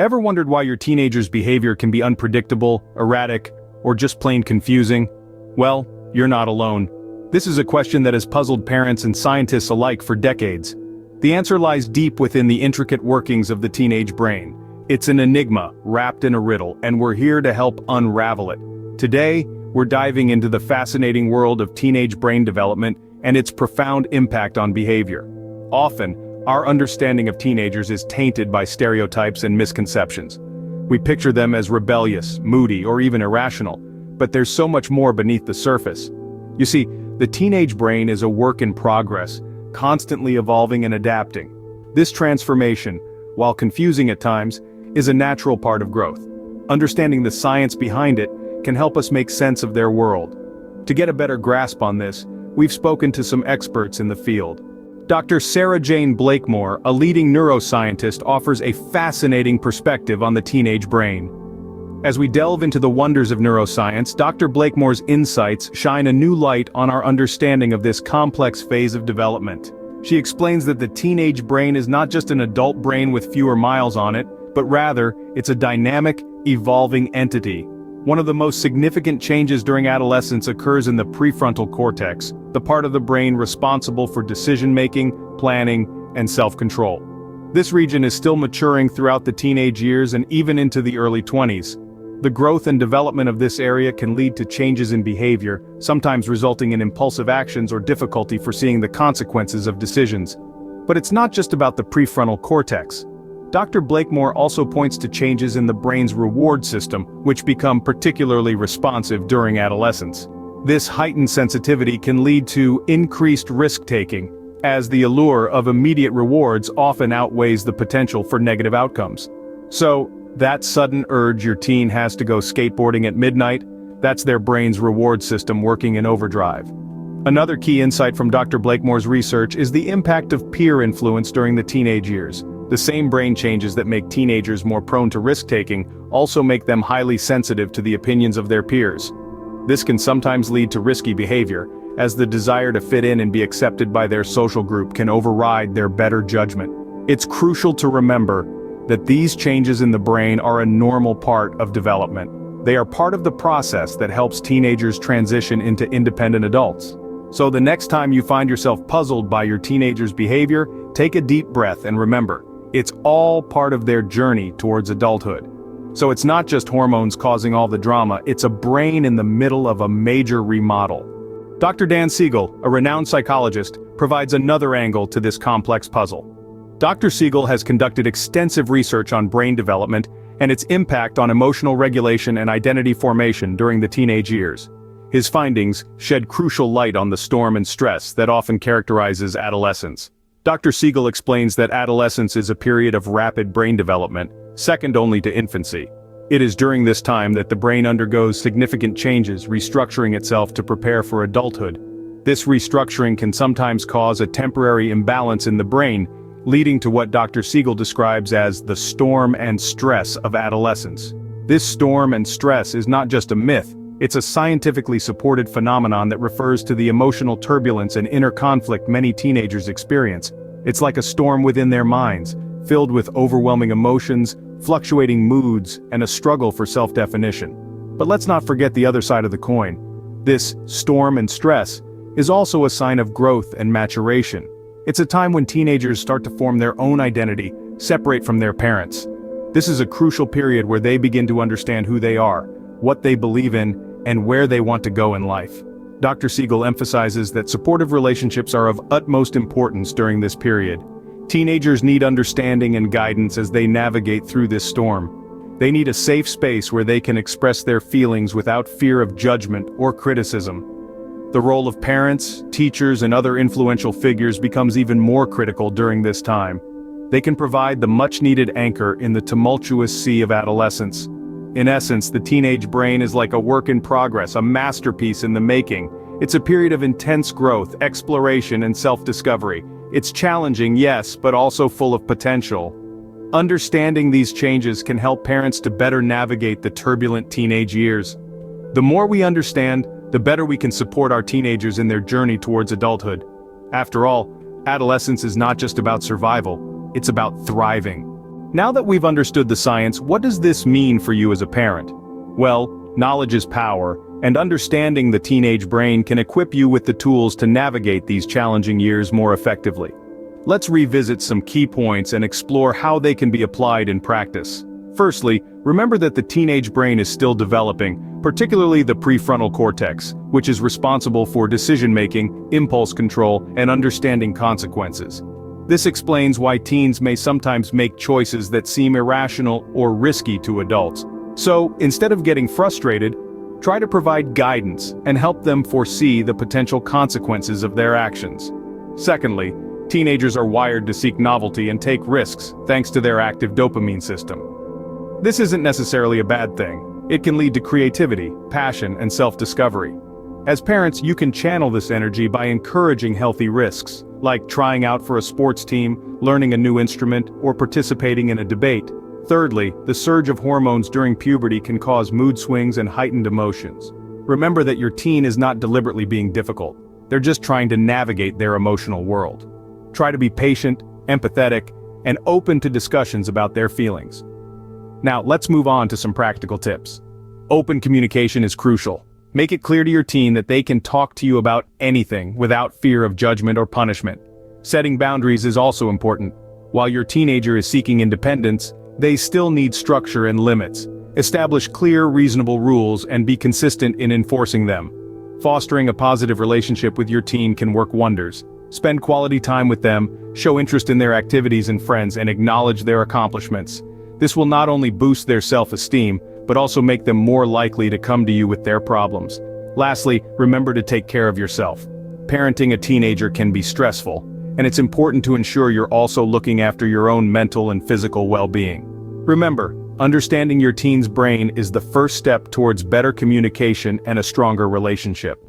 Ever wondered why your teenager's behavior can be unpredictable, erratic, or just plain confusing? Well, you're not alone. This is a question that has puzzled parents and scientists alike for decades. The answer lies deep within the intricate workings of the teenage brain. It's an enigma wrapped in a riddle, and we're here to help unravel it. Today, we're diving into the fascinating world of teenage brain development and its profound impact on behavior. Often, our understanding of teenagers is tainted by stereotypes and misconceptions. We picture them as rebellious, moody, or even irrational, but there's so much more beneath the surface. You see, the teenage brain is a work in progress, constantly evolving and adapting. This transformation, while confusing at times, is a natural part of growth. Understanding the science behind it can help us make sense of their world. To get a better grasp on this, we've spoken to some experts in the field. Dr. Sarah Jane Blakemore, a leading neuroscientist, offers a fascinating perspective on the teenage brain. As we delve into the wonders of neuroscience, Dr. Blakemore's insights shine a new light on our understanding of this complex phase of development. She explains that the teenage brain is not just an adult brain with fewer miles on it, but rather, it's a dynamic, evolving entity. One of the most significant changes during adolescence occurs in the prefrontal cortex, the part of the brain responsible for decision-making, planning, and self-control. This region is still maturing throughout the teenage years and even into the early 20s. The growth and development of this area can lead to changes in behavior, sometimes resulting in impulsive actions or difficulty foreseeing the consequences of decisions. But it's not just about the prefrontal cortex. Dr. Blakemore also points to changes in the brain's reward system, which become particularly responsive during adolescence. This heightened sensitivity can lead to increased risk-taking, as the allure of immediate rewards often outweighs the potential for negative outcomes. So, that sudden urge your teen has to go skateboarding at midnight, that's their brain's reward system working in overdrive. Another key insight from Dr. Blakemore's research is the impact of peer influence during the teenage years. The same brain changes that make teenagers more prone to risk-taking also make them highly sensitive to the opinions of their peers. This can sometimes lead to risky behavior, as the desire to fit in and be accepted by their social group can override their better judgment. It's crucial to remember that these changes in the brain are a normal part of development. They are part of the process that helps teenagers transition into independent adults. So the next time you find yourself puzzled by your teenager's behavior, take a deep breath and remember, it's all part of their journey towards adulthood. So it's not just hormones causing all the drama, it's a brain in the middle of a major remodel. Dr. Dan Siegel, a renowned psychologist, provides another angle to this complex puzzle. Dr. Siegel has conducted extensive research on brain development and its impact on emotional regulation and identity formation during the teenage years. His findings shed crucial light on the storm and stress that often characterizes adolescence. Dr. Siegel explains that adolescence is a period of rapid brain development, second only to infancy. It is during this time that the brain undergoes significant changes, restructuring itself to prepare for adulthood. This restructuring can sometimes cause a temporary imbalance in the brain, leading to what Dr. Siegel describes as the storm and stress of adolescence. This storm and stress is not just a myth, it's a scientifically supported phenomenon that refers to the emotional turbulence and inner conflict many teenagers experience. It's like a storm within their minds, filled with overwhelming emotions, fluctuating moods, and a struggle for self-definition. But let's not forget the other side of the coin. This storm and stress is also a sign of growth and maturation. It's a time when teenagers start to form their own identity, separate from their parents. This is a crucial period where they begin to understand who they are, what they believe in, and where they want to go in life. Dr. Siegel emphasizes that supportive relationships are of utmost importance during this period. Teenagers need understanding and guidance as they navigate through this storm. They need a safe space where they can express their feelings without fear of judgment or criticism. The role of parents, teachers, and other influential figures becomes even more critical during this time. They can provide the much-needed anchor in the tumultuous sea of adolescence. In essence, the teenage brain is like a work in progress, a masterpiece in the making. It's a period of intense growth, exploration, and self-discovery. It's challenging, yes, but also full of potential. Understanding these changes can help parents to better navigate the turbulent teenage years. The more we understand, the better we can support our teenagers in their journey towards adulthood. After all, adolescence is not just about survival, it's about thriving. Now that we've understood the science, what does this mean for you as a parent? Well, knowledge is power, and understanding the teenage brain can equip you with the tools to navigate these challenging years more effectively. Let's revisit some key points and explore how they can be applied in practice. Firstly, remember that the teenage brain is still developing, particularly the prefrontal cortex, which is responsible for decision-making, impulse control, and understanding consequences. This explains why teens may sometimes make choices that seem irrational or risky to adults. So, instead of getting frustrated, try to provide guidance and help them foresee the potential consequences of their actions. Secondly, teenagers are wired to seek novelty and take risks, thanks to their active dopamine system. This isn't necessarily a bad thing. It can lead to creativity, passion, and self-discovery. As parents, you can channel this energy by encouraging healthy risks, like trying out for a sports team, learning a new instrument, or participating in a debate. Thirdly, the surge of hormones during puberty can cause mood swings and heightened emotions. Remember that your teen is not deliberately being difficult. They're just trying to navigate their emotional world. Try to be patient, empathetic, and open to discussions about their feelings. Now, let's move on to some practical tips. Open communication is crucial. Make it clear to your teen that they can talk to you about anything without fear of judgment or punishment. Setting boundaries is also important. While your teenager is seeking independence, they still need structure and limits. Establish clear, reasonable rules and be consistent in enforcing them. Fostering a positive relationship with your teen can work wonders. Spend quality time with them, show interest in their activities and friends, and acknowledge their accomplishments. This will not only boost their self-esteem, but also make them more likely to come to you with their problems. Lastly, remember to take care of yourself. Parenting a teenager can be stressful, and it's important to ensure you're also looking after your own mental and physical well-being. Remember, understanding your teen's brain is the first step towards better communication and a stronger relationship.